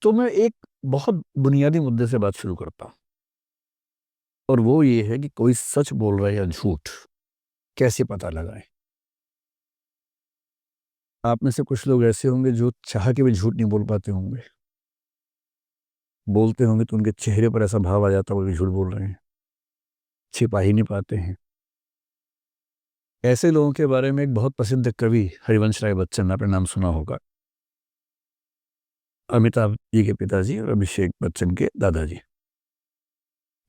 तो मैं एक बहुत बुनियादी मुद्दे से बात शुरू करता हूँ और वो ये है कि कोई सच बोल रहा है या झूठ कैसे पता लगाएं। आप में से कुछ लोग ऐसे होंगे जो चाह के भी झूठ नहीं बोल पाते होंगे, बोलते होंगे तो उनके चेहरे पर ऐसा भाव आ जाता है वो भी झूठ बोल रहे हैं, छिपा ही नहीं पाते हैं। ऐसे लोगों के बारे में एक बहुत प्रसिद्ध कवि हरिवंश राय बच्चन, आपने नाम सुना होगा, अमिताभ जी के पिताजी और अभिषेक बच्चन के दादाजी।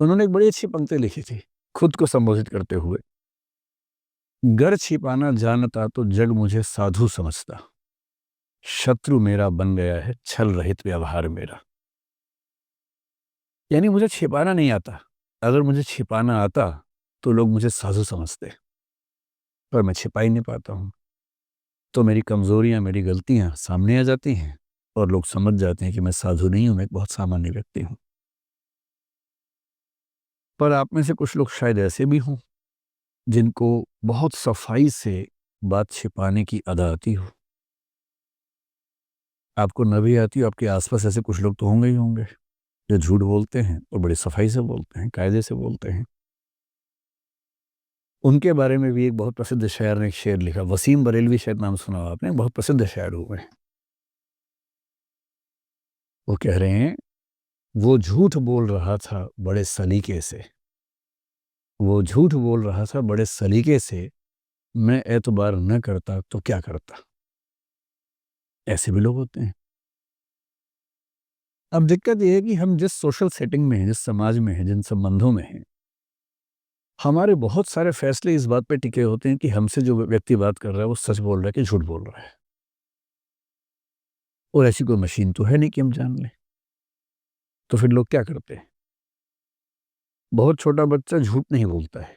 उन्होंने एक बड़ी अच्छी पंक्ति लिखी थी खुद को संबोधित करते हुए, गर छिपाना जानता तो जग मुझे साधु समझता, शत्रु मेरा बन गया है छल रहित व्यवहार मेरा। यानी मुझे छिपाना नहीं आता, अगर मुझे छिपाना आता तो लोग मुझे साधु समझते, पर मैं छिपा ही नहीं पाता हूँ। तो मेरी कमजोरियां, मेरी गलतियां सामने आ जाती हैं और लोग समझ जाते हैं कि मैं साधु नहीं हूं, मैं एक बहुत सामान्य व्यक्ति हूं। पर आप में से कुछ लोग शायद ऐसे भी हों जिनको बहुत सफाई से बात छिपाने की अदा आती हो। आपको न भी आती हो, आपके आसपास ऐसे कुछ लोग तो होंगे ही होंगे जो झूठ बोलते हैं और बड़ी सफाई से बोलते हैं, कायदे से बोलते हैं। उनके बारे में भी एक बहुत प्रसिद्ध शायर ने एक शेर लिखा, वसीम बरेलवी, शायद नाम सुना हो आपने, बहुत प्रसिद्ध शायर हुए हैं। वो कह रहे हैं, वो झूठ बोल रहा था बड़े सलीके से, वो झूठ बोल रहा था बड़े सलीके से, मैं एतबार न करता तो क्या करता। ऐसे भी लोग होते हैं। अब दिक्कत ये है कि हम जिस सोशल सेटिंग में हैं, जिस समाज में हैं, जिन संबंधों में हैं, हमारे बहुत सारे फैसले इस बात पे टिके होते हैं कि हमसे जो व्यक्ति बात कर रहा है वो सच बोल रहा है कि झूठ बोल रहा है। और ऐसी कोई मशीन तो है नहीं कि हम जान लें। तो फिर लोग क्या करते हैं? बहुत छोटा बच्चा झूठ नहीं बोलता है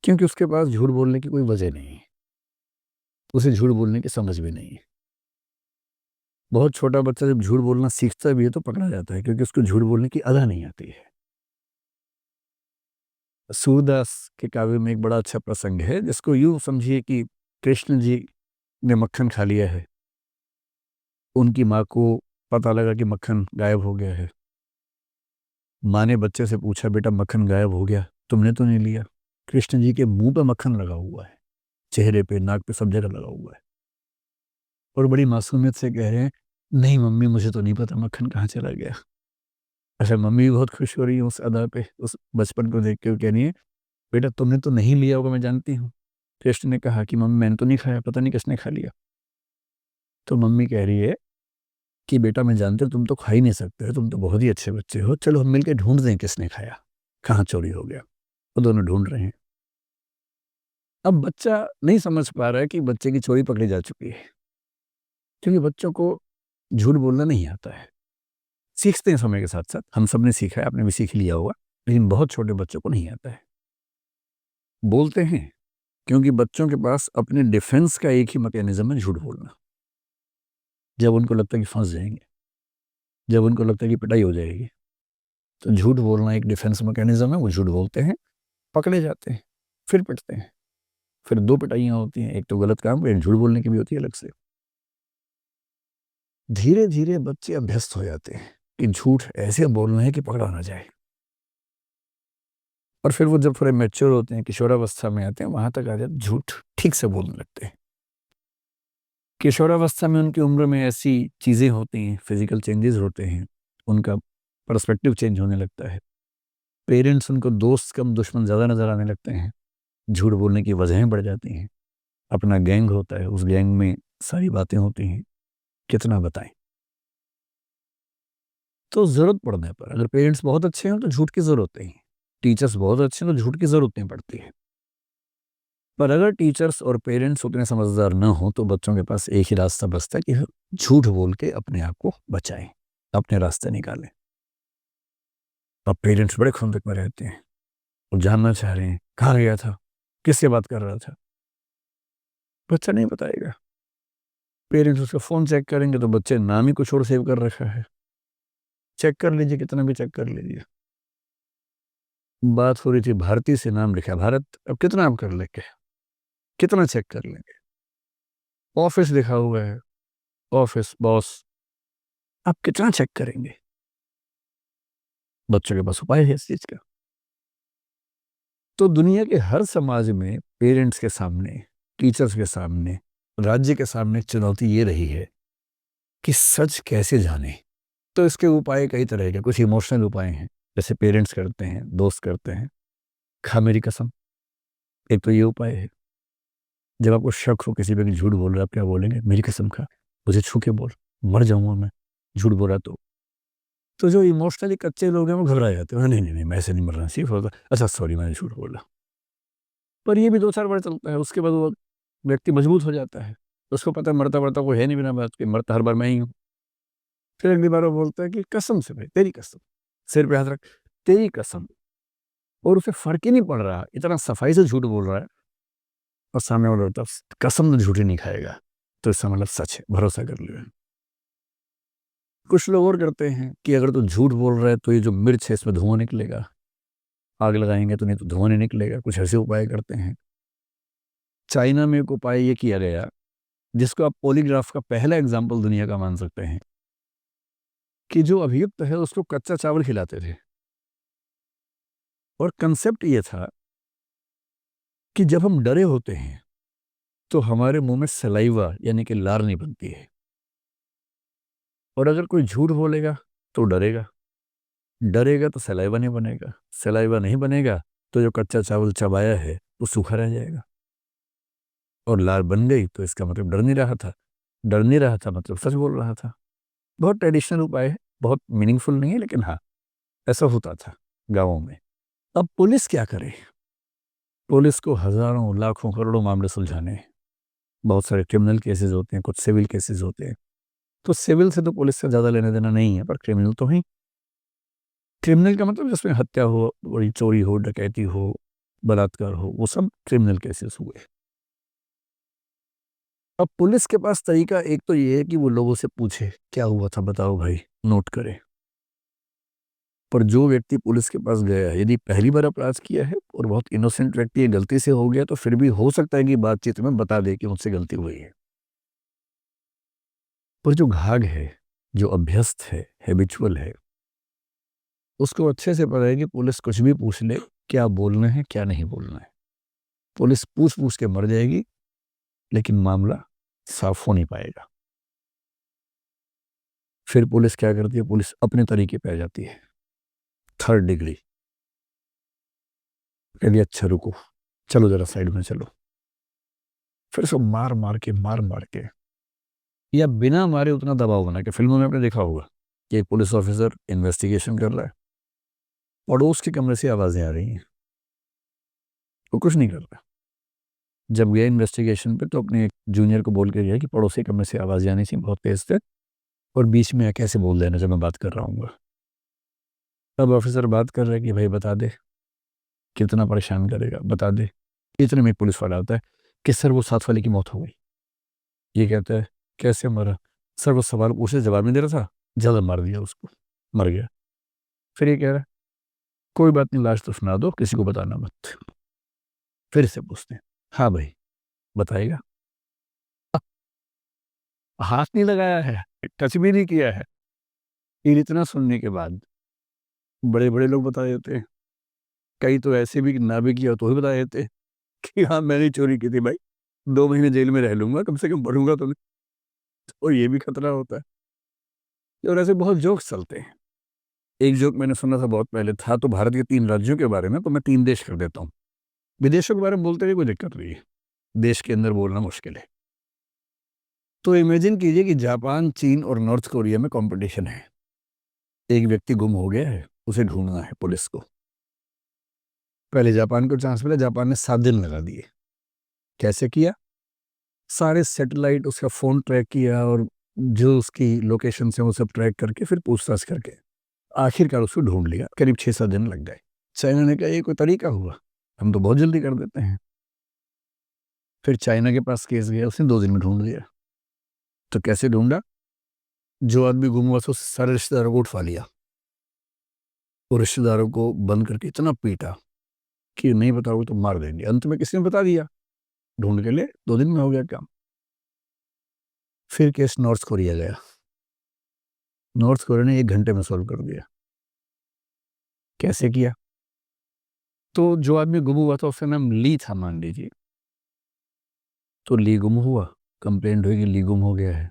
क्योंकि उसके पास झूठ बोलने की कोई वजह नहीं है, उसे झूठ बोलने की समझ भी नहीं है। बहुत छोटा बच्चा जब झूठ बोलना सीखता भी है तो पकड़ा जाता है क्योंकि उसको झूठ बोलने की अदा नहीं आती है। सूरदास के काव्य में एक बड़ा अच्छा प्रसंग है जिसको यूं समझिए कि कृष्ण जी ने मक्खन खा लिया है, उनकी माँ को पता लगा कि मक्खन गायब हो गया है। माँ ने बच्चे से पूछा, बेटा मक्खन गायब हो गया, तुमने तो नहीं लिया? कृष्ण जी के मुंह पे मक्खन लगा हुआ है, चेहरे पे, नाक पे, सब जगह लगा हुआ है, और बड़ी मासूमियत से कह रहे हैं, नहीं मम्मी मुझे तो नहीं पता मक्खन कहाँ चला गया। अच्छा, मम्मी भी बहुत खुश हो रही है उस अदा पे, उस बचपन को देख के। वो कह रही है, बेटा तुमने तो नहीं लिया होगा, मैं जानती हूँ। कृष्ण ने कहा कि मम्मी मैंने तो नहीं खाया, पता नहीं किसने खा लिया। तो मम्मी कह रही है कि बेटा मैं जानती हूँ तुम तो खा ही नहीं सकते हो, तुम तो बहुत ही अच्छे बच्चे हो, चलो हम मिलकर ढूंढ दें किसने खाया, कहाँ चोरी हो गया। वो दोनों ढूंढ रहे हैं। अब बच्चा नहीं समझ पा रहा है कि बच्चे की चोरी पकड़ी जा चुकी है क्योंकि बच्चों को झूठ बोलना नहीं आता है। सीखते हैं समय के साथ साथ, हम सब ने सीखा है, आपने भी सीख लिया होगा, लेकिन बहुत छोटे बच्चों को नहीं आता है। बोलते हैं क्योंकि बच्चों के पास अपने डिफेंस का एक ही मैकेनिज्म है, झूठ बोलना। जब उनको लगता है कि फंस जाएंगे, जब उनको लगता है कि पिटाई हो जाएगी, तो झूठ बोलना एक डिफेंस मैकेनिज्म है। वो झूठ बोलते हैं, पकड़े जाते हैं, फिर पिटते हैं, फिर दो पिटाइयाँ होती हैं, एक तो गलत काम, एक झूठ बोलने की भी होती है अलग से। धीरे धीरे बच्चे अभ्यस्त हो जाते हैं कि झूठ ऐसे बोलना है कि पकड़ा ना जाए। और फिर वो जब थोड़े मैच्योर होते हैं, किशोरावस्था में आते हैं, वहां तक आ जाते, झूठ ठीक से बोलने लगते हैं। किशोरावस्था में उनकी उम्र में ऐसी चीजें होती हैं, फिजिकल चेंजेस होते हैं, उनका पर्सपेक्टिव चेंज होने लगता है। पेरेंट्स उनको दोस्त कम दुश्मन ज़्यादा नजर आने लगते हैं, झूठ बोलने की वजहें बढ़ जाती हैं। अपना गैंग होता है, उस गैंग में सारी बातें होती हैं, कितना बताएं। तो ज़रूरत पड़ने पर, अगर पेरेंट्स बहुत अच्छे हैं तो झूठ की ज़रूरत नहीं है, टीचर्स बहुत अच्छे हैं तो झूठ की ज़रूरत नहीं पड़ती है। पर अगर टीचर्स और पेरेंट्स उतने समझदार न हो तो बच्चों के पास एक ही रास्ता बचता है कि झूठ बोल के अपने आप को बचाएं, अपने रास्ते निकालें। अब पेरेंट्स बड़े खुंदक में रहते हैं और जानना चाह रहे हैं कहाँ गया था, किससे बात कर रहा था। बच्चा नहीं बताएगा। पेरेंट्स उसका फ़ोन चेक करेंगे तो बच्चे नाम ही कुछ और सेव कर रखा है। चेक कर लीजिए, कितना भी चेक कर लीजिए। बात हो रही थी भारती से, नाम लिखा भारत, अब कितना आप कर लेंगे, कितना चेक कर लेंगे। ऑफिस लिखा हुआ है, ऑफिस बॉस, आप कितना चेक करेंगे? बच्चों के पास उपाय है इस चीज़ का। तो दुनिया के हर समाज में पेरेंट्स के सामने, टीचर्स के सामने, राज्य के सामने चुनौती ये रही है कि सच कैसे जानें? तो इसके उपाय कई तरह के, कुछ इमोशनल उपाय हैं, जैसे पेरेंट्स करते हैं, दोस्त करते हैं। खा मेरी कसम, एक तो ये उपाय है। जब आपको शक हो किसी पे कि झूठ बोल रहा है, आप क्या बोलेंगे? मेरी कसम खा, मुझे छू के बोल, मर जाऊँगा मैं, झूठ बोला तो। तो जो इमोशनली कच्चे लोग हैं वो घबरा जाते हैं, नहीं, नहीं, नहीं, मैं ऐसे नहीं मरना चाहिए होता। अच्छा सॉरी मैंने झूठ बोला। पर ये भी 2-4 बार चलता है, उसके बाद वो व्यक्ति मजबूत हो जाता है। उसको पता है मरता-वरता कोई है नहीं बिना बात के, मरता हर बार मैं ही हूँ। फिर अगली बार वो बोलता है कि कसम से भाई, तेरी कसम, सिर पे हाथ रख, तेरी कसम। और उसे फ़र्क ही नहीं पड़ रहा, इतना सफाई से झूठ बोल रहा है और सामने वाला बोलता है कसम तो झूठी नहीं खाएगा, तो इसका मतलब सच है, भरोसा कर लियो। कुछ लोग और करते हैं कि अगर तू झूठ बोल रहा है तो ये जो मिर्च है इसमें धुआँ निकलेगा, आग लगाएँगे तो नहीं तो धुआँ नहीं निकलेगा, कुछ ऐसे उपाय करते हैं। चाइना में एक उपाय ये किया गया, जिसको आप पॉलीग्राफ का पहला एग्ज़ाम्पल दुनिया का मान सकते हैं, कि जो अभियुक्त है उसको कच्चा चावल खिलाते थे और कांसेप्ट ये था कि जब हम डरे होते हैं, तो हमारे मुँह में सलाइवा यानी कि लार नहीं बनती है और अगर कोई झूठ बोलेगा तो डरेगा, डरेगा तो सलाइवा नहीं बनेगा, सलाइवा नहीं बनेगा तो जो कच्चा चावल चबाया है वो सूखा रह जाएगा और लार बन गई तो इसका मतलब डर नहीं रहा था, डर नहीं रहा था मतलब सच बोल रहा था। बहुत ट्रेडिशनल उपाय है, बहुत मीनिंगफुल नहीं है लेकिन हाँ, ऐसा होता था गाँवों में। अब पुलिस क्या करे? पुलिस को हज़ारों, लाखों, करोड़ों मामले सुलझाने हैं। बहुत सारे क्रिमिनल केसेज़ होते हैं, कुछ सिविल केसेज़ होते हैं। तो सिविल से तो पुलिस का ज़्यादा लेना-देना नहीं है, पर क्रिमिनल तो हैं। क्रिमिनल का मतलब जिसमें हत्या हो, बड़ी चोरी हो, डकैती हो, बलात्कार हो, वो सब क्रिमिनल केसेज़ हुए। अब पुलिस के पास तरीका एक तो ये है कि वो लोगों से पूछे, क्या हुआ था बताओ भाई, नोट करे। पर जो व्यक्ति पुलिस के पास गया है, यदि पहली बार अपराध किया है और बहुत इनोसेंट व्यक्ति है, गलती से हो गया, तो फिर भी हो सकता है कि बातचीत में बता दे कि मुझसे गलती हुई है। पर जो घाघ है, जो अभ्यस्त है, हैबिचुअल है, उसको अच्छे से पता है कि पुलिस कुछ भी पूछ ले, क्या बोलना है, क्या नहीं बोलना है। पुलिस पूछ-पूछ के मर जाएगी, लेकिन मामला साफ हो नहीं पाएगा। फिर पुलिस क्या करती है? पुलिस अपने तरीके पे आ जाती है। थर्ड डिग्री, कहती है अच्छा रुको, चलो ज़रा साइड में चलो। फिर उसको मार-मार के या बिना मारे उतना दबाव बना के, फ़िल्मों में आपने देखा होगा कि एक पुलिस ऑफ़िसर इन्वेस्टिगेशन कर रहा है, पड़ोस के कमरे से आवाज़ें आ रही हैं, वो कुछ नहीं कर रहा। जब गया इन्वेस्टिगेशन पे तो अपने एक जूनियर को बोल के गया कि पड़ोसी कमरे से आवाज़ें आनी थी बहुत तेज़ से और बीच में कैसे बोल देना जब मैं बात कर रहा हूँगा। तब ऑफ़िसर बात कर रहा है कि भाई बता दे, कितना परेशान करेगा, बता दे। इतने में एक पुलिस वाला आता है कि सर वो साथ वाले की मौत हो गई। ये कहता है, कैसे मरा? सर वो सवाल पूछे जवाब नहीं दे रहा था, ज़्यादा मार दिया उसको, मर गया। फिर ये कह रहा है, कोई बात नहीं लाश तो सुना दो, किसी को बताना मत। फिर से पूछते हैं, हाँ भाई, बताएगा? हाथ नहीं लगाया है, टच भी नहीं किया है। फिर इतना सुनने के बाद बड़े-बड़े लोग बता देते हैं। कई तो ऐसे भी कि ना भी किया हो तो भी बता देते हैं कि हाँ, मैंने ही चोरी की थी भाई। 2 महीने जेल में रह लूँगा, कम से कम पढ़ूँगा तो नहीं। और ये भी खतरा होता है। और ऐसे बहुत जोक्स चलते हैं। एक जोक मैंने सुना था बहुत पहले, था तो भारत के 3 राज्यों के बारे में, तो मैं 3 देश कर देता हूँ। विदेशों के बारे में बोलते हुए कोई दिक्कत नहीं है। देश के अंदर बोलना मुश्किल है। तो इमेजिन कीजिए कि जापान, चीन और नॉर्थ कोरिया में कॉम्पिटिशन है। एक व्यक्ति गुम हो गया है, उसे ढूँढना है पुलिस को। पहले जापान को चांस मिला, जापान ने 7 दिन लगा दिए। कैसे किया? सारे सैटेलाइट उसका फ़ोन ट्रैक किया और जो उसकी लोकेशंस हैं वो सब ट्रैक करके फिर पूछताछ करके आखिरकार उसको ढूँढ लिया। करीब 6-7 दिन लग गए। चाइना ने कहा ये कोई तरीका हुआ? हम तो बहुत जल्दी कर देते हैं। फिर चाइना के पास केस गया, उसने 2 दिन में ढूँढ लिया। तो कैसे ढूँढा? जो आदमी गुम हुआ था उसके सारे रिश्तेदारों को उठवा लिया और रिश्तेदारों को बंद करके इतना पीटा कि नहीं बताओगे तो मार देंगे। अंत में किसी ने बता दिया, ढूँढ के ले 2 दिन में हो गया काम। फिर केस नॉर्थ कोरिया गया। नॉर्थ कोरिया ने 1 घंटे में सॉल्व कर दिया। कैसे किया? तो जो आदमी गुम हुआ था उसका नाम ली था मान लीजिए। तो ली गुम हुआ, कंप्लेंट हुई कि ली गुम हो गया है।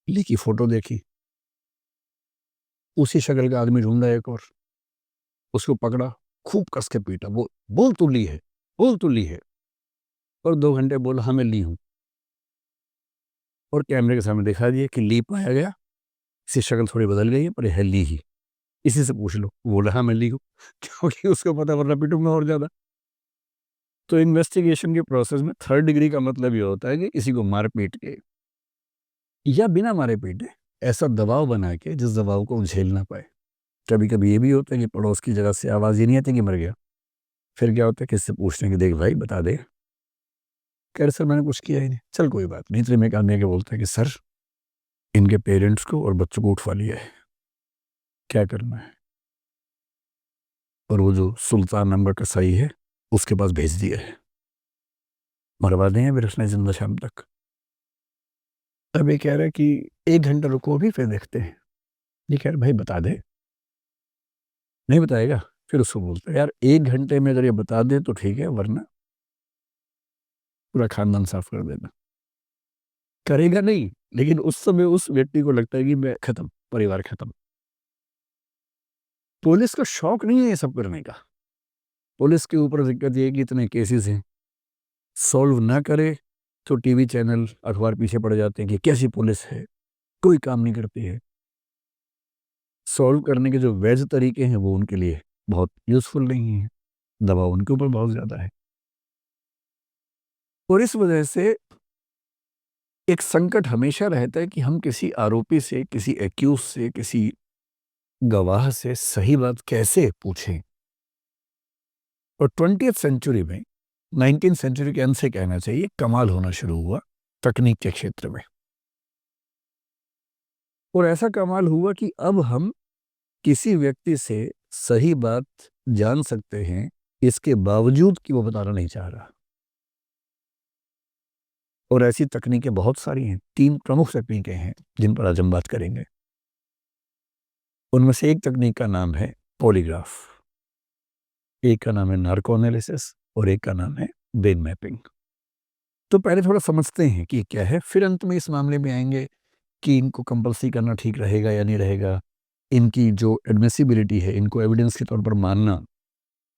ली की फ़ोटो देखी, उसी शक्ल का आदमी ढूँढा एक और, उसको पकड़ा, खूब कस के पीटा, बोल तू ली है, बोल तू ली है। और 2 घंटे बोला हाँ, मैं ली हूँ। और कैमरे के सामने दिखा दिया कि ली पाया गया, इसकी शक्ल थोड़ी बदल गई है पर ये है ली ही। इसी से पूछ लो। बोला हाँ, मैं ली हूँ क्योंकि उसको पता वरना पीटूँगा और ज़्यादा। तो इन्वेस्टिगेशन के प्रोसेस में 3rd डिग्री का मतलब ये होता है कि किसी को मार-पीट के या बिना मारे-पीटे ऐसा दबाव बना के जिस दबाव को वो झेल ना पाए। कभी-कभी ये भी होता है कि पड़ोस की जगह से आवाज़ ये नहीं आती कि मर गया। फिर क्या होता है किसी से पूछते हैं कि देख भाई बता दे। कह रहे सर मैंने कुछ किया ही नहीं। चल कोई बात नहीं। इतने में एक आदमी आके बोलता है कि सर इनके पेरेंट्स को और बच्चों को उठवा लिया है। क्या करना है? और वो जो सुल्तान नंबर कसाई है उसके पास भेज दिया है। मरवा दें फिर उसने ज़िंदा शाम तक। अब ये कह रहा है कि 1 घंटा रुको अभी फिर देखते हैं। ये कह रहा भाई बता दे। नहीं बताएगा? फिर उसको बोलता है यार 1 घंटे में अगर ये बता दे तो ठीक है वरना पूरा खानदान साफ कर देना। करेगा नहीं, लेकिन उस समय उस व्यक्ति को लगता है कि मैं खत्म, परिवार खत्म। पुलिस को शौक नहीं है ये सब करने का। पुलिस के ऊपर दिक्कत ये है कि इतने केसेस हैं, सॉल्व ना करे तो टीवी चैनल, अखबार पीछे पड़ जाते हैं कि कैसी पुलिस है, कोई काम नहीं करती है। सॉल्व करने के जो वैध तरीके हैं वो उनके लिए बहुत यूज़फुल नहीं हैं, दबाव उनके ऊपर बहुत ज़्यादा है। और इस वजह से एक संकट हमेशा रहता है कि हम किसी आरोपी से, किसी एक्यूज़ से, किसी गवाह से सही बात कैसे पूछें? और 20th सेंचुरी में 19th सेंचुरी के अंत से कहना चाहिए कमाल होना शुरू हुआ तकनीक के क्षेत्र में। और ऐसा कमाल हुआ कि अब हम किसी व्यक्ति से सही बात जान सकते हैं, इसके बावजूद कि वो बताना नहीं चाह रहा। और ऐसी तकनीकें बहुत सारी हैं, 3 प्रमुख तकनीकें हैं जिन पर आज हम बात करेंगे। उनमें से एक तकनीक का नाम है पॉलीग्राफ, एक का नाम है नार्को एनालिसिस और एक का नाम है ब्रेन मैपिंग। तो पहले थोड़ा समझते हैं कि ये क्या है, फिर अंत में इस मामले में आएंगे कि इनको कंपल्सरी करना ठीक रहेगा या नहीं रहेगा। इनकी जो एडमिसिबिलिटी है, इनको एविडेंस के तौर पर मानना,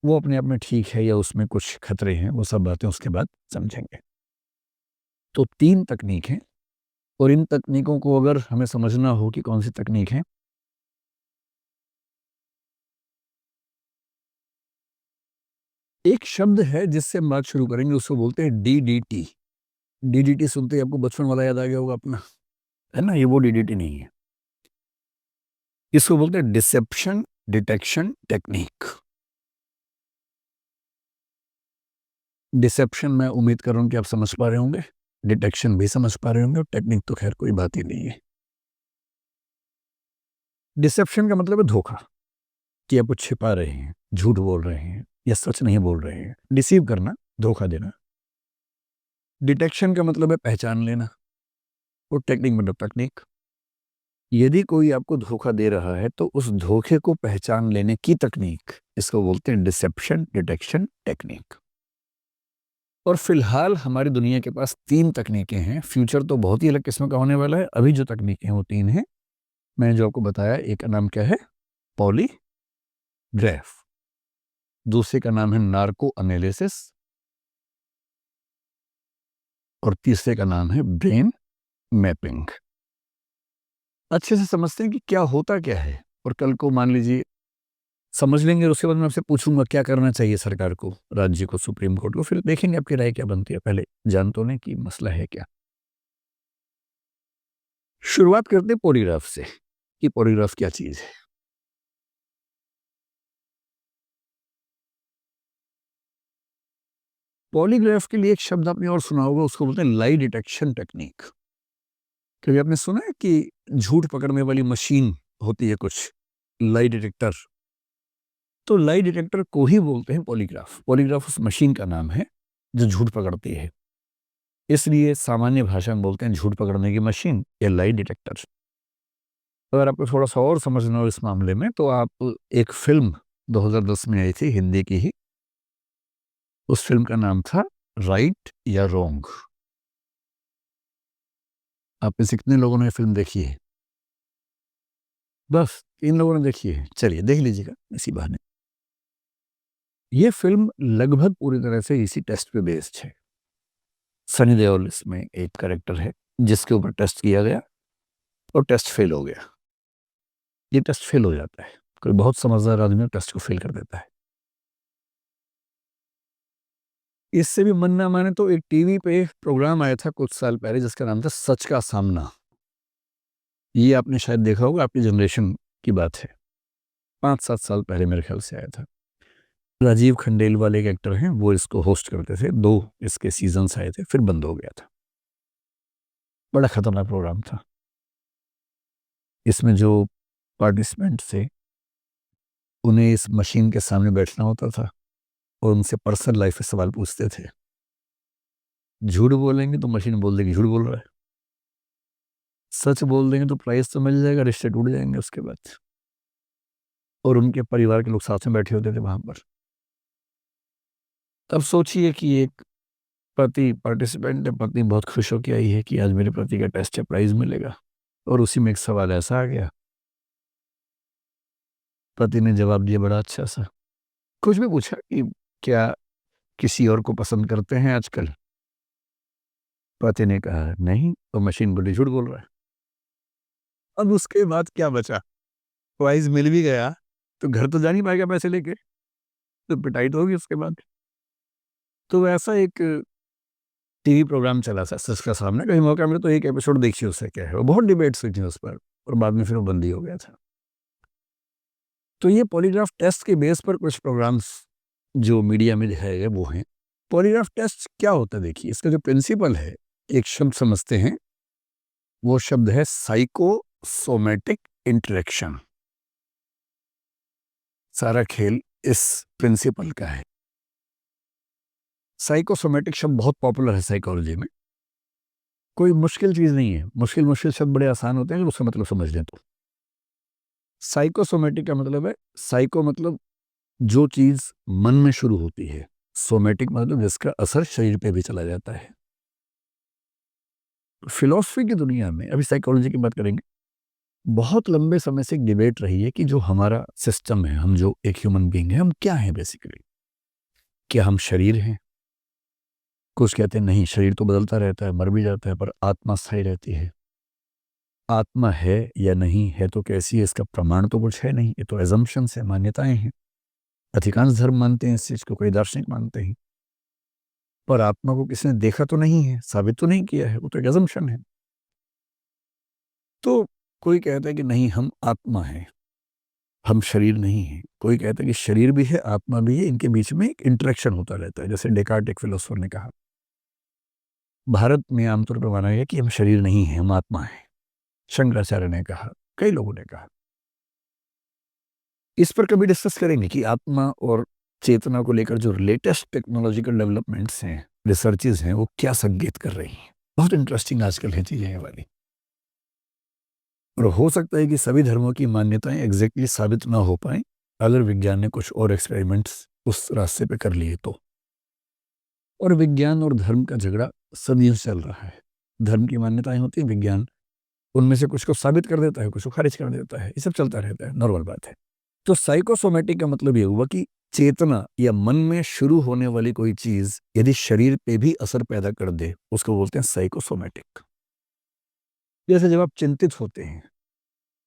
वो अपने आप में ठीक है या उसमें कुछ खतरे हैं, वो सब बातें उसके बाद समझेंगे। तो 3 तकनीक हैं और इन तकनीकों को अगर हमें समझना हो कि कौन सी तकनीक है, एक शब्द है जिससे हम बात शुरू करेंगे, उसको बोलते हैं डीडीटी। डीडीटी सुनते ही आपको बचपन वाला याद आ गया होगा अपना, है ना? ये वो डीडीटी नहीं है। इसको बोलते हैं डिसेप्शन डिटेक्शन टेक्निक। डिसेप्शन मैं उम्मीद कर रहा हूँ कि आप समझ पा रहे होंगे, डिटेक्शन भी समझ पा रहे होंगे और टेक्निक तो खैर कोई बात ही नहीं है। डिसेप्शन का मतलब है धोखा, कि आप कुछ छिपा रहे हैं, झूठ बोल रहे हैं या सच नहीं बोल रहे हैं। डिसीव करना, धोखा देना। डिटेक्शन का मतलब है पहचान लेना और टेक्निक मतलब तकनीक। यदि कोई आपको धोखा दे रहा है तो उस धोखे को पहचान लेने की तकनीक, इसको बोलते हैं डिसेप्शन डिटेक्शन टेक्निक। और फिलहाल हमारी दुनिया के पास 3 तकनीकें हैं। फ्यूचर तो बहुत ही अलग किस्म का होने वाला है। अभी जो तकनीकें हैं वो 3 हैं। मैंने जो आपको बताया, एक का नाम क्या है? पॉलीग्राफ, दूसरे का नाम है नार्को एनालिसिस और तीसरे का नाम है ब्रेन मैपिंग। अच्छे से समझते हैं कि क्या होता क्या है, और कल को मान लीजिए समझ लेंगे और उसके बाद मैं आपसे पूछूंगा क्या करना चाहिए सरकार को, राज्य को, सुप्रीम कोर्ट को, फिर देखेंगे आपकी राय क्या बनती है। पहले जान तो लें कि मसला है क्या। शुरुआत करते हैं पॉलीग्राफ से कि पॉलीग्राफ क्या चीज़ है। पॉलीग्राफ के लिए एक शब्द आपने और सुना होगा, उसको बोलते हैं लाई डिटेक्शन टेक्निक। कभी आपने सुना है कि झूठ पकड़ने वाली मशीन होती है कुछ, लाई डिटेक्टर? तो लाई डिटेक्टर को ही बोलते हैं पॉलीग्राफ। पॉलीग्राफ उस मशीन का नाम है जो झूठ पकड़ती है। इसलिए सामान्य भाषा में बोलते हैं झूठ पकड़ने की मशीन या लाई डिटेक्टर। अगर आपको थोड़ा-सा और समझना हो इस मामले में तो आप एक फ़िल्म 2010 में आई थी हिंदी की ही, उस फ़िल्म का नाम था राइट या रॉन्ग। आप में से कितने लोगों ने ये फ़िल्म देखी है? बस 3 लोगों ने देखी है। चलिए देख लीजिएगा इसी बहाने। ये फ़िल्म लगभग पूरी तरह से इसी टेस्ट पे बेस्ड है। सनी देओल इसमें एक कैरेक्टर है जिसके ऊपर टेस्ट किया गया और टेस्ट फ़ेल हो गया। ये टेस्ट फ़ेल हो जाता है। कोई बहुत समझदार आदमी टेस्ट को फ़ेल कर देता है। इससे भी मन ना माने तो एक टीवी पे प्रोग्राम आया था कुछ साल पहले जिसका नाम था सच का सामना। ये आपने शायद देखा होगा, आपकी जनरेशन की बात है। 5-7 साल पहले मेरे ख्याल से आया था। राजीव खंडेलवाल एक एक्टर हैं, वो इसको होस्ट करते थे। 2 इसके सीज़न्स आए थे, फिर बंद हो गया था। बड़ा खतरनाक प्रोग्राम था। इसमें जो पार्टिसिपेंट थे, उन्हें इस मशीन के सामने बैठना होता था और उनसे पर्सनल लाइफ़ के सवाल पूछते थे। झूठ बोलेंगे तो मशीन बोल देगी झूठ बोल रहा है। सच बोल देंगे तो प्राइज़ तो मिल जाएगा, रिश्ते टूट जाएँगे उसके बाद। और उनके परिवार के लोग साथ में बैठे होते थे वहाँ पर। तब सोचिए कि एक पति पार्टिसिपेंट है, पत्नी बहुत खुश होके आई है कि आज मेरे पति का टेस्ट है, प्राइज़ मिलेगा। और उसी में एक सवाल ऐसा आ गया, पति ने जवाब दिया बड़ा अच्छा-सा। कुछ भी पूछा कि क्या किसी और को पसंद करते हैं आजकल? पति ने कहा नहीं, तो मशीन बोली झूठ बोल रहा है। अब उसके बाद क्या बचा? प्राइज़ मिल भी गया, तो घर तो जा नहीं पाएगा पैसे लेके, तो पिटाई तो होगी उसके बाद। तो वैसा एक टीवी प्रोग्राम चला था सच का सामना, कहीं मौका मिले तो एक एपिसोड देखिए उससे क्या है। वो बहुत डिबेट्स हुई थी उस पर और बाद में फिर वो बंद ही हो गया था। तो ये पॉलीग्राफ टेस्ट के बेस पर कुछ प्रोग्राम्स जो मीडिया में दिखाए गए वो हैं। पॉलीग्राफ टेस्ट क्या होता है देखिए, इसका जो प्रिंसिपल है, एक शब्द समझते हैं, वो शब्द है साइकोसोमैटिक इंटरेक्शन। सारा खेल इस प्रिंसिपल का है। साइकोसोमैटिक शब्द बहुत पॉपुलर है साइकोलॉजी में। कोई मुश्किल चीज़ नहीं है, मुश्किल शब्द बड़े आसान होते हैं अगर उसका मतलब समझ लें तो। साइकोसोमैटिक का मतलब है, साइको मतलब जो चीज़ मन में शुरू होती है, सोमैटिक मतलब जिसका असर शरीर पे भी चला जाता है। फिलॉसफी की दुनिया में, अभी साइकोलॉजी की बात करेंगे, बहुत लंबे समय से एक डिबेट रही है कि जो हमारा सिस्टम है, हम जो एक ह्यूमन बीइंग है, हम क्या हैं बेसिकली? क्या हम शरीर हैं? कुछ कहते हैं नहीं, शरीर तो बदलता रहता है, मर भी जाता है, पर आत्मा स्थायी रहती है। आत्मा है या नहीं है तो कैसी है, इसका प्रमाण तो कुछ है नहीं, ये तो असम्पशन्स है, मान्यताएं हैं। अधिकांश धर्म मानते हैं इस चीज़ को, कोई दार्शनिक मानते हैं। पर आत्मा को किसी ने देखा तो नहीं है, साबित तो नहीं किया है, वो तो एक असम्पशन है। तो कोई कहता है कि नहीं, हम आत्मा हैं, हम शरीर नहीं हैं। कोई कहता है कि शरीर भी है, आत्मा भी है, इनके बीच में एक इंटरेक्शन होता रहता है, जैसे डेकार्ट एक फिलोसोफर ने कहा। भारत में आमतौर पर माना गया कि हम शरीर नहीं हैं, हम आत्मा हैं। शंकराचार्य ने कहा, कई लोगों ने कहा। इस पर कभी डिस्कस करेंगे कि आत्मा और चेतना को लेकर जो लेटेस्ट टेक्नोलॉजिकल डेवलपमेंट्स हैं, रिसर्चेज़ हैं, वो क्या संकेत कर रही हैं। बहुत इंटरेस्टिंग आजकल है चीज़ें ये वाली। और हो सकता है कि सभी धर्मों की मान्यताएं एग्जैक्टली साबित ना हो पाएं अगर विज्ञान ने कुछ और एक्सपेरिमेंट्स उस रास्ते पे कर लिए तो। और विज्ञान और धर्म का झगड़ा सदियों से चल रहा है। धर्म की मान्यताएं होती हैं, विज्ञान उनमें से कुछ को साबित कर देता है, कुछ को खारिज कर देता है। ये सब चलता रहता है, नॉर्मल बात है। तो साइकोसोमैटिक का मतलब ये हुआ कि चेतना या मन में शुरू होने वाली कोई चीज यदि शरीर पे भी असर पैदा कर दे, उसको बोलते हैं साइकोसोमैटिक। जैसे जब आप चिंतित होते हैं,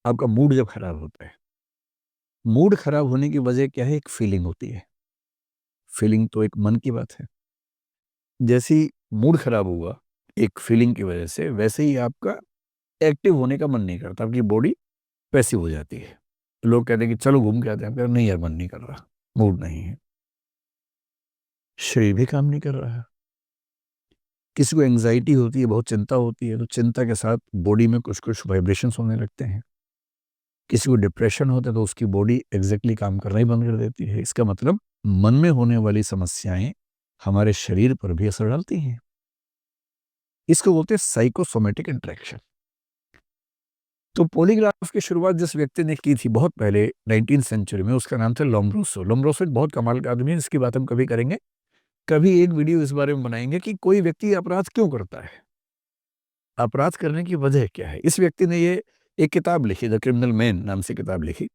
आपका मूड जब खराब होता है, मूड खराब होने की वजह क्या है? एक फीलिंग होती है। फीलिंग तो एक मन की बात है। जैसी मूड खराब हुआ एक फीलिंग की वजह से, वैसे ही आपका एक्टिव होने का मन नहीं करता, आपकी बॉडी पैसिव हो जाती है। लोग कहते हैं कि चलो घूम के आते हैं, आप कह रहे हैं, नहीं यार मन नहीं कर रहा, मूड नहीं है, शरीर भी काम नहीं कर रहा है। किसी को एंग्जाइटी होती है, बहुत चिंता होती है, तो चिंता के साथ बॉडी में कुछ कुछ वाइब्रेशंस होने लगते हैं। किसी को डिप्रेशन होता है तो उसकी बॉडी एग्जैक्टली काम करना ही बंद कर देती है। इसका मतलब मन में होने वाली समस्याएं हमारे शरीर पर भी असर डालती हैं। इसको बोलते हैं साइकोसोमेटिक इंटरेक्शन। तो पॉलीग्राफ की शुरुआत जिस व्यक्ति ने की थी बहुत पहले 19वीं सेंचुरी में, उसका नाम था लोम्ब्रोसो। लोम्ब्रोसो एक बहुत कमाल का आदमी है, जिसकी बात हम कभी करेंगे, कभी एक वीडियो इस बारे में बनाएंगे कि कोई व्यक्ति अपराध क्यों करता है, अपराध करने की वजह क्या है। इस व्यक्ति ने ये एक किताब लिखी, द क्रिमिनल मैन नाम से किताब लिखी,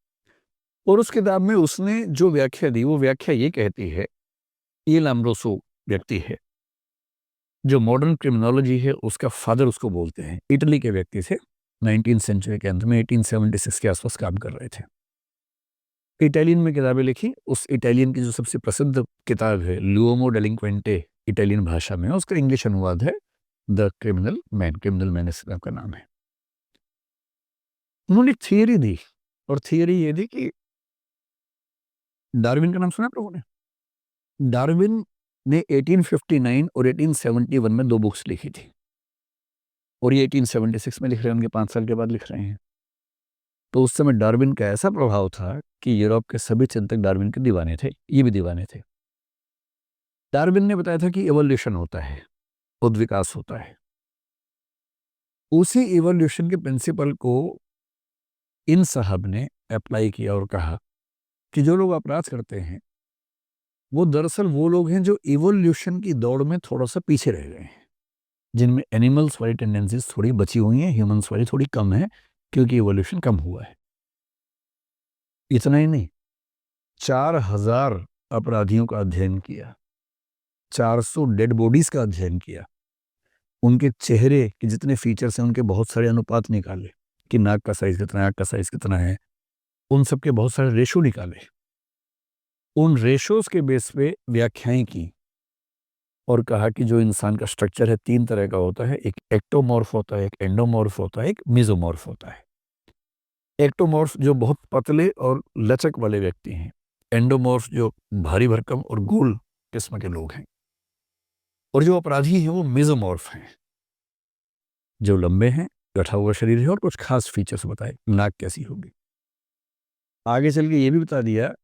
और उस किताब में उसने जो व्याख्या दी, वो व्याख्या ये कहती है, ये लोम्ब्रोसो व्यक्ति है जो मॉडर्न क्रिमिनोलॉजी है उसका फादर उसको बोलते हैं, इटली के व्यक्ति थे, 19वीं सेंचुरी के अंत में 1876 के आसपास काम कर रहे थे। इटालियन में किताबें लिखी, उस इटालियन की जो सबसे प्रसिद्ध किताब है लुओमो डेलिंक्वेंटे, इटालियन भाषा में, उसका इंग्लिश अनुवाद है the criminal man. Criminal man इस किताब का नाम है। उन्होंने थियरी दी, और थियरी ये दी कि डार्विन का नाम सुना आप लोगों ने? डार्विन ने 1859 और 1871 में 2 बुक्स लिखी थी, और ये 1876 में लिख रहे हैं, उनके 5 साल के बाद लिख रहे हैं। तो उस समय डार्विन का ऐसा प्रभाव था कि यूरोप के सभी चिंतक डार्विन के दीवाने थे, ये भी दीवाने थे। डार्विन ने बताया था कि इवोल्यूशन होता है, उद्विकास होता है। उसी इवोल्यूशन के प्रिंसिपल को इन साहब ने अप्लाई किया और कहा कि जो लोग अपराध करते हैं वो दरअसल वो लोग हैं जो इवोल्यूशन की दौड़ में थोड़ा सा पीछे रह गए हैं, जिनमें एनिमल्स वाली टेंडेंसीज थोड़ी बची हुई हैं, ह्यूमंस वाली थोड़ी कम है, क्योंकि इवोल्यूशन कम हुआ है। इतना ही नहीं, 4000 अपराधियों का अध्ययन किया, 400 डेड बॉडीज का अध्ययन किया, उनके चेहरे के जितने फीचर्स हैं उनके बहुत सारे अनुपात निकाले कि नाक का साइज कितना है, आँख का साइज कितना है, उन सब के बहुत सारे रेशो निकाले। उन रेशोज के बेस पे व्याख्याएं की और कहा कि जो इंसान का स्ट्रक्चर है 3 तरह का होता है, एक एक्टोमॉर्फ होता है, एक एंडोमॉर्फ होता है, एक मेसोमॉर्फ होता है। एक्टोमॉर्फ जो बहुत पतले और लचक वाले व्यक्ति हैं, एंडोमॉर्फ जो भारी भरकम और गोल किस्म के लोग हैं, और जो अपराधी हैं वो मेसोमॉर्फ हैं, जो लंबे हैं, गठा हुआ शरीर है और कुछ खास फीचर्स बताए, नाक कैसी होगी। आगे चल के ये भी बता दिया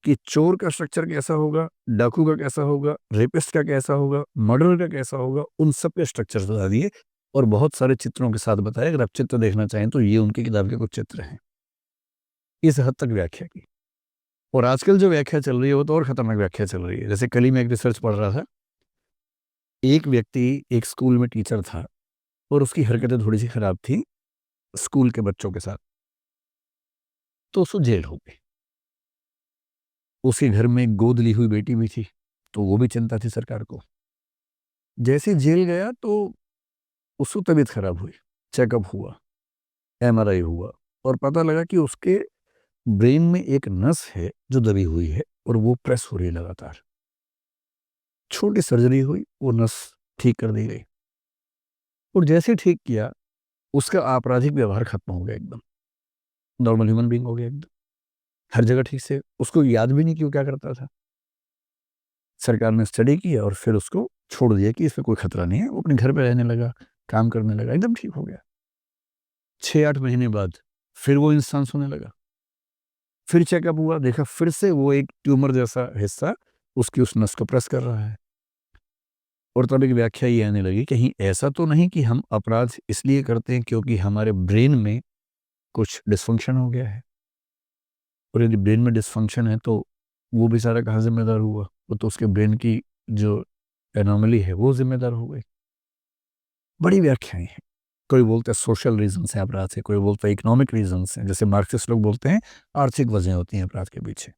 कि चोर का स्ट्रक्चर कैसा होगा, डाकू का कैसा होगा, रेपिस्ट का कैसा होगा, मर्डर का कैसा होगा, उन सब के स्ट्रक्चर्स बता दिए, और बहुत सारे चित्रों के साथ बताया। अगर आप चित्र देखना चाहें तो ये उनकी किताब के कुछ चित्र हैं। इस हद तक व्याख्या की। और आजकल जो व्याख्या चल रही है वो तो और खतरनाक व्याख्या चल रही है। जैसे कल ही मैं एक रिसर्च पढ़ रहा था, एक व्यक्ति एक स्कूल में टीचर था और उसकी हरकतें थोड़ी सी खराब थी स्कूल के बच्चों के साथ, तो उसको जेल हो गई। उसके घर में एक गोद ली हुई बेटी भी थी, तो वो भी चिंता थी सरकार को। जैसे जेल गया तो उसकी तबीयत खराब हुई, चेकअप हुआ, एमआरआई हुआ, और पता लगा कि उसके ब्रेन में एक नस है जो दबी हुई है और वो प्रेस हो रही है लगातार। छोटी सर्जरी हुई, वो नस ठीक कर दी गई, और जैसे ठीक किया उसका आपराधिक व्यवहार खत्म हो गया, एकदम नॉर्मल ह्यूमन बीइंग हो गया एकदम, हर जगह ठीक से। उसको याद भी नहीं कि वो क्या करता था। सरकार ने स्टडी किया और फिर उसको छोड़ दिया कि इसमें कोई खतरा नहीं है। वो अपने घर पे रहने लगा, काम करने लगा, एकदम ठीक हो गया। 6-8 महीने बाद फिर वो इंसान सोने लगा, फिर चेकअप हुआ, देखा फिर से वो एक ट्यूमर जैसा हिस्सा उसकी उस नस को प्रेस कर रहा है। और तब एक व्याख्या ये आने लगी, कहीं ऐसा तो नहीं कि हम अपराध इसलिए करते हैं क्योंकि हमारे ब्रेन में कुछ डिस्फंक्शन हो गया है, और यदि ब्रेन में डिस्फंक्शन है तो वो बेचारा कहाँ जिम्मेदार हुआ? वो तो उसके ब्रेन की जो एनोमली है वो जिम्मेदार हो गई। बड़ी व्याख्याएं हैं। कोई बोलता है सोशल रीजंस हैं अपराध के, कोई बोलता है इकोनॉमिक रीजंस हैं, जैसे मार्क्सिस्ट लोग बोलते हैं आर्थिक वजह होती हैं अपराध के पीछे।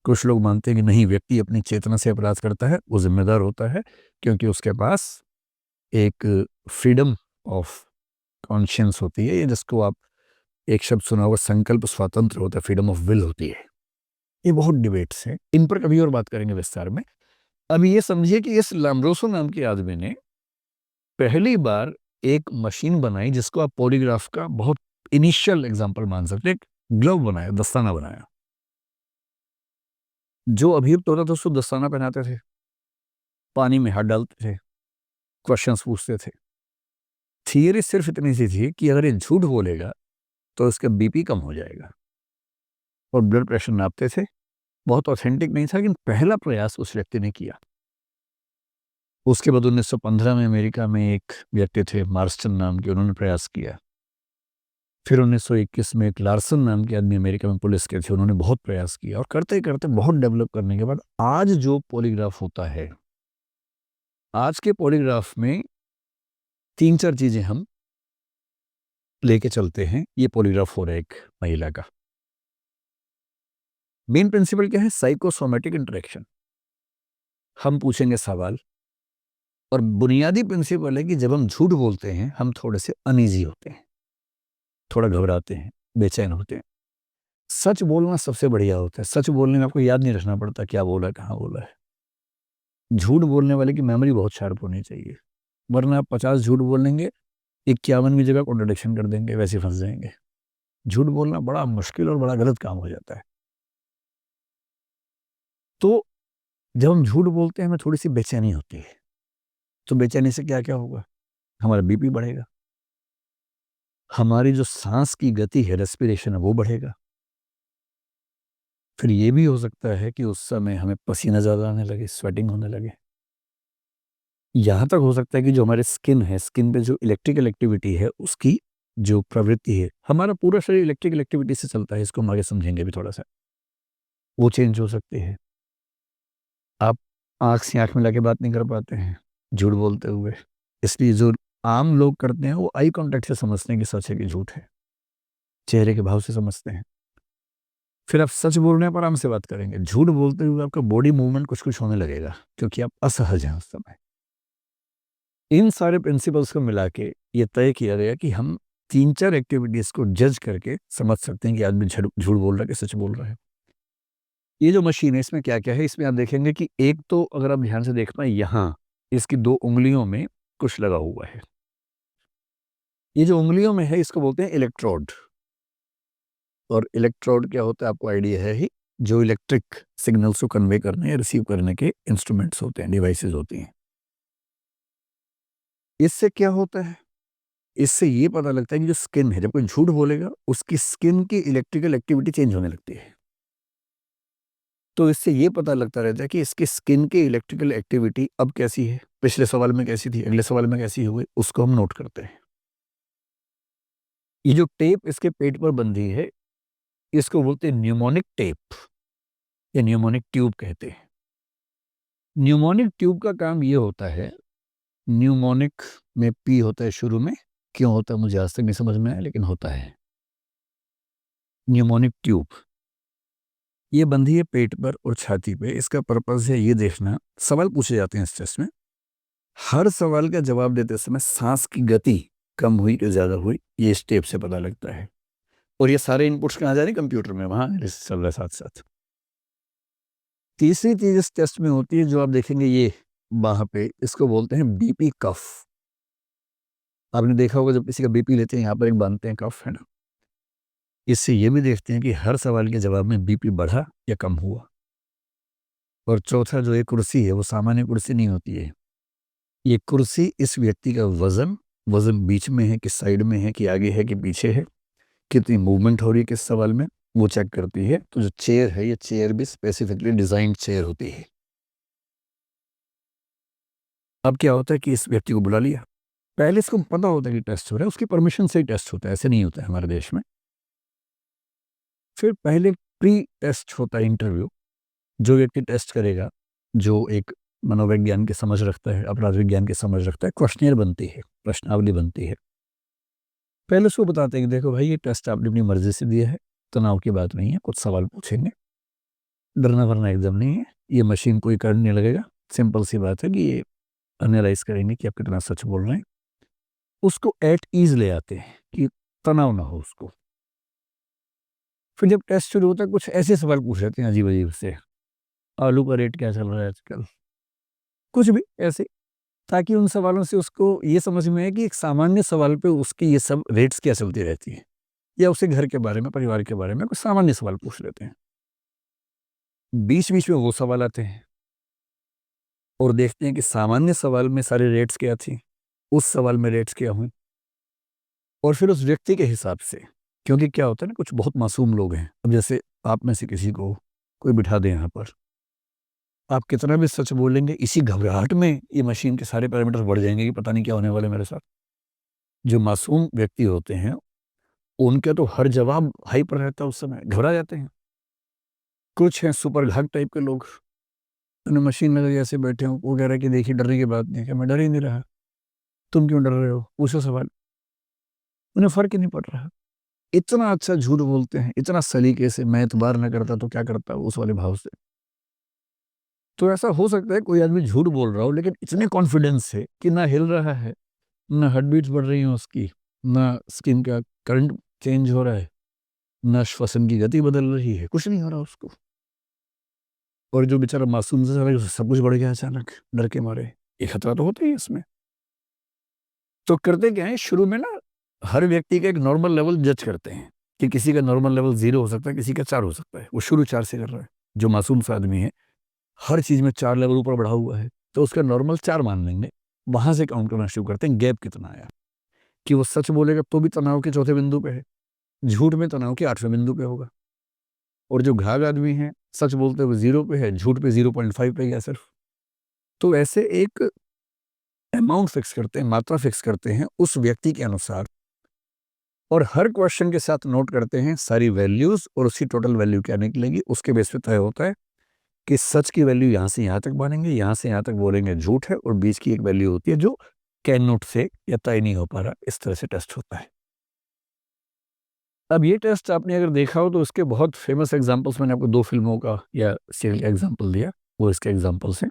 कुछ लोग मानते हैं कि नहीं, व्यक्ति अपनी चेतना से अपराध करता है, वो जिम्मेदार होता है क्योंकि उसके पास एक फ्रीडम ऑफ कॉन्शियंस होती है, जिसको आप एक शब्द सुना होगा, संकल्प स्वतंत्र होता है, फ्रीडम ऑफ विल होती है। ये बहुत डिबेट्स हैं, इन पर कभी और बात करेंगे विस्तार में। अब ये समझिए कि इस लाम्ब्रोसो नाम के आदमी ने पहली बार एक मशीन बनाई जिसको आप पॉलीग्राफ का बहुत इनिशियल एग्जांपल मान सकते हैं। एक ग्लव बनाया, दस्ताना बनाया। जो अभियुक्त होता था उसको दस्ताना पहनाते थे, पानी में हाथ डालते थे, क्वेश्चंस पूछते थे। थियरी सिर्फ इतनी सी थी कि अगर ये झूठ बोलेगा तो उसका बीपी कम हो जाएगा, और ब्लड प्रेशर नापते थे। बहुत ऑथेंटिक नहीं था, लेकिन पहला प्रयास उस व्यक्ति ने किया। उसके बाद 1915 में अमेरिका में एक व्यक्ति थे मार्स्टन नाम के, उन्होंने प्रयास किया। फिर 1921 में एक लार्सन नाम के आदमी अमेरिका में पुलिस के थे, उन्होंने बहुत प्रयास किया और करते करते बहुत डेवलप करने के बाद आज जो पॉलीग्राफ होता है, आज के पॉलीग्राफ में 3-4 चीजें हम लेके चलते हैं। ये पॉलीग्राफ हो रहा है एक महिला का। मेन प्रिंसिपल क्या है? Psychosomatic interaction. हम पूछेंगे सवाल, और बुनियादी प्रिंसिपल है कि जब हम झूठ बोलते हैं हम थोड़े से अनईजी होते हैं, थोड़ा घबराते हैं, बेचैन होते हैं। सच बोलना सबसे बढ़िया होता है। सच बोलने में आपको याद नहीं रखना पड़ता क्या बोला, कहाँ बोला है। झूठ बोलने वाले की मेमोरी बहुत शार्प होनी चाहिए, वरना आप 50 झूठ बोल लेंगे, 51वीं जगह कॉन्ट्रडिक्शन कर देंगे, वैसे फंस जाएंगे। झूठ बोलना बड़ा मुश्किल और बड़ा गलत काम हो जाता है। तो जब हम झूठ बोलते हैं हमें थोड़ी सी बेचैनी होती है। तो बेचैनी से क्या क्या होगा? हमारा बीपी बढ़ेगा, हमारी जो सांस की गति है, रेस्पिरेशन है, वो बढ़ेगा। फिर ये भी हो सकता है कि उस समय हमें पसीना ज़्यादा आने लगे, स्वेटिंग होने लगे। यहाँ तक हो सकता है कि जो हमारे स्किन है, स्किन पे जो इलेक्ट्रिकल एक्टिविटी है, उसकी जो प्रवृत्ति है, हमारा पूरा शरीर इलेक्ट्रिकल एक्टिविटी से चलता है, इसको हम आगे समझेंगे भी थोड़ा सा, वो चेंज हो सकती है। आप आँख से आँख मिला के बात नहीं कर पाते हैं झूठ बोलते हुए, इसलिए जो आम लोग करते हैं वो आई कॉन्टैक्ट से समझते हैं कि सच है कि झूठ है, चेहरे के भाव से समझते हैं। फिर आप सच बोल रहे हैं पर आराम से बात करेंगे, झूठ बोलते हुए आपका बॉडी मूवमेंट कुछ कुछ होने लगेगा क्योंकि आप असहज हैं उस समय। इन सारे प्रिंसिपल्स को मिला के ये तय किया गया कि हम 3-4 एक्टिविटीज को जज करके समझ सकते हैं कि आदमी झूठ बोल रहा है कि सच बोल रहा है। ये जो मशीन है इसमें क्या क्या है, इसमें आप देखेंगे कि एक तो अगर आप ध्यान से देख पाए, यहाँ इसकी 2 उंगलियों में कुछ लगा हुआ है। ये जो उंगलियों में है इसको बोलते हैं इलेक्ट्रोड। और इलेक्ट्रोड क्या होता है आपको आइडिया है ही, जो इलेक्ट्रिक सिग्नल्स को कन्वे करने या रिसीव करने के इंस्ट्रूमेंट्स होते हैं, डिवाइसेस होती हैं। इससे क्या होता है? इससे ये पता लगता है कि जो स्किन है, जब कोई झूठ बोलेगा उसकी स्किन की इलेक्ट्रिकल एक्टिविटी चेंज होने लगती है। तो इससे ये पता लगता रहता है कि इसकी स्किन की इलेक्ट्रिकल एक्टिविटी अब कैसी है, पिछले सवाल में कैसी थी, अगले सवाल में कैसी हो गई, उसको हम नोट करते हैं। ये जो टेप इसके पेट पर बंधी है इसको बोलते हैं न्यूमोनिक टेप या न्यूमोनिक ट्यूब कहते हैं। न्यूमोनिक ट्यूब का काम ये होता है, न्यूमोनिक में पी होता है शुरू में, क्यों होता है मुझे आज तक नहीं समझ में आया लेकिन होता है। न्यूमोनिक ट्यूब ये बंधी है पेट पर और छाती पे। इसका पर्पज है ये देखना, सवाल पूछे जाते हैं इस टेस्ट में, हर सवाल का जवाब देते समय सांस की गति कम हुई या ज्यादा हुई, ये इस टेप से पता लगता है। और ये सारे इनपुट्स कहाँ जा रहे हैं? कंप्यूटर में, वहां चल रहा है साथ साथ। तीसरी चीज इस टेस्ट में होती है जो आप देखेंगे ये वहां पे, इसको बोलते हैं बीपी कफ। आपने देखा होगा जब किसी का बीपी लेते हैं यहाँ पर एक बांधते हैं कफ, है ना। इससे ये भी देखते हैं कि हर सवाल के जवाब में बीपी बढ़ा या कम हुआ। और चौथा जो ये कुर्सी है वो सामान्य कुर्सी नहीं होती है, ये कुर्सी इस व्यक्ति का वजन, वजन बीच में है कि साइड में है कि आगे है कि पीछे है, कितनी मूवमेंट हो रही है किस सवाल में, वो चेक करती है। तो जो चेयर है ये चेयर भी स्पेसिफिकली डिजाइंड चेयर होती है। अब क्या होता है कि इस व्यक्ति को बुला लिया, पहले इसको पता होता है कि टेस्ट हो रहा है, उसकी परमिशन से ही टेस्ट होता है, ऐसे नहीं होता है हमारे देश में। फिर पहले प्री टेस्ट होता है इंटरव्यू, जो व्यक्ति टेस्ट करेगा, जो एक मनोविज्ञान की समझ रखता है, अपराध विज्ञान की समझ रखता है, क्वेश्चनियर बनती है, प्रश्नावली बनती है। पहले उसको बताते हैं कि देखो भाई ये टेस्ट आपने अपनी मर्जी से दिया है, तनाव की बात नहीं है, कुछ सवाल पूछेंगे, डरना वरना एकदम नहीं है, ये मशीन कोई करने नहीं लगेगा, सिंपल सी बात है कि ये एनालाइज करेंगे कि आप कितना सच बोल रहे हैं। उसको एट ईज ले आते हैं कि तनाव ना हो उसको। फिर जब टेस्ट शुरू होता है कुछ ऐसे सवाल पूछ लेते हैं अजीब अजीब से, आलू का रेट क्या चल रहा है आजकल, कुछ भी ऐसे, ताकि उन सवालों से उसको ये समझ में आए कि एक सामान्य सवाल पे उसकी ये सब रेट्स क्या चलती रहती है, या उसके घर के बारे में, परिवार के बारे में कुछ सामान्य सवाल पूछ लेते हैं। बीच बीच में वो सवाल आते हैं और देखते हैं कि सामान्य सवाल में सारे रेट्स क्या थी, उस सवाल में रेट्स क्या हुई, और फिर उस व्यक्ति के हिसाब से, क्योंकि क्या होता है ना, कुछ बहुत मासूम लोग हैं। अब जैसे आप में से किसी को कोई बिठा दे यहाँ पर, आप कितना भी सच बोलेंगे, इसी घबराहट में ये मशीन के सारे पैरामीटर बढ़ जाएंगे कि पता नहीं क्या होने वाले मेरे साथ। जो मासूम व्यक्ति होते हैं उनका तो हर जवाब हाई पर रहता है, उस समय घबरा जाते हैं। कुछ हैं सुपर घाक टाइप के लोग, उन्हें मशीन लगा ऐसे बैठे हो, वो कह रहा है कि देखिए डरने की बात नहीं है। मैं डर ही नहीं रहा, तुम क्यों डर रहे हो, पूछो सवाल। उन्हें फर्क ही नहीं पड़ रहा। इतना अच्छा झूठ बोलते हैं, इतना सलीके से, मैं एतबार न करता तो क्या करता, उस वाले भाव से। तो ऐसा हो सकता है कोई आदमी झूठ बोल रहा हो, लेकिन इतने कॉन्फिडेंस से कि ना हिल रहा है, ना हार्ट बीट्स बढ़ रही हैं उसकी, ना स्किन का करंट चेंज हो रहा है, ना श्वसन की गति बदल रही है, कुछ नहीं हो रहा उसको। और जो बेचारा मासूम सा है, सब कुछ बढ़ गया अचानक डर के मारे। ये खतरा तो होता ही है इसमें। तो करते क्या है, शुरू में ना हर व्यक्ति का एक नॉर्मल लेवल जज करते हैं कि किसी का नॉर्मल लेवल 0 हो सकता है, किसी का 4 हो सकता है। वो शुरू 4 से कर रहा है। जो मासूम सा आदमी है, हर चीज़ में 4 लेवल ऊपर बढ़ा हुआ है, तो उसका नॉर्मल 4 मान लेंगे। वहाँ से काउंट करना शुरू करते हैं, गैप कितना आया। कि वो सच बोलेगा तो भी तनाव के चौथे बिंदु पे है, झूठ में तनाव के 8वें बिंदु पे होगा। और जो घाघ आदमी है, सच बोलते हुए 0 पे है, झूठ पे 0.5 पे गया सिर्फ। तो ऐसे एक अमाउंट फिक्स करते हैं, मात्रा फिक्स करते हैं उस व्यक्ति के अनुसार, और हर क्वेश्चन के साथ नोट करते हैं सारी वैल्यूज और उसकी टोटल वैल्यू क्या निकलेगी। उसके बेस पे तय होता है कि सच की वैल्यू यहाँ से यहाँ तक मानेंगे, यहाँ से यहाँ तक बोलेंगे झूठ है, और बीच की एक वैल्यू होती है जो कैन नोट से या तय नहीं हो पा रहा। इस तरह से टेस्ट होता है। अब ये टेस्ट आपने अगर देखा हो तो उसके बहुत फेमस एग्जांपल्स मैंने आपको 2 फिल्मों का या सीरियल का एग्जांपल दिया, वो इसके एग्जांपल्स हैं।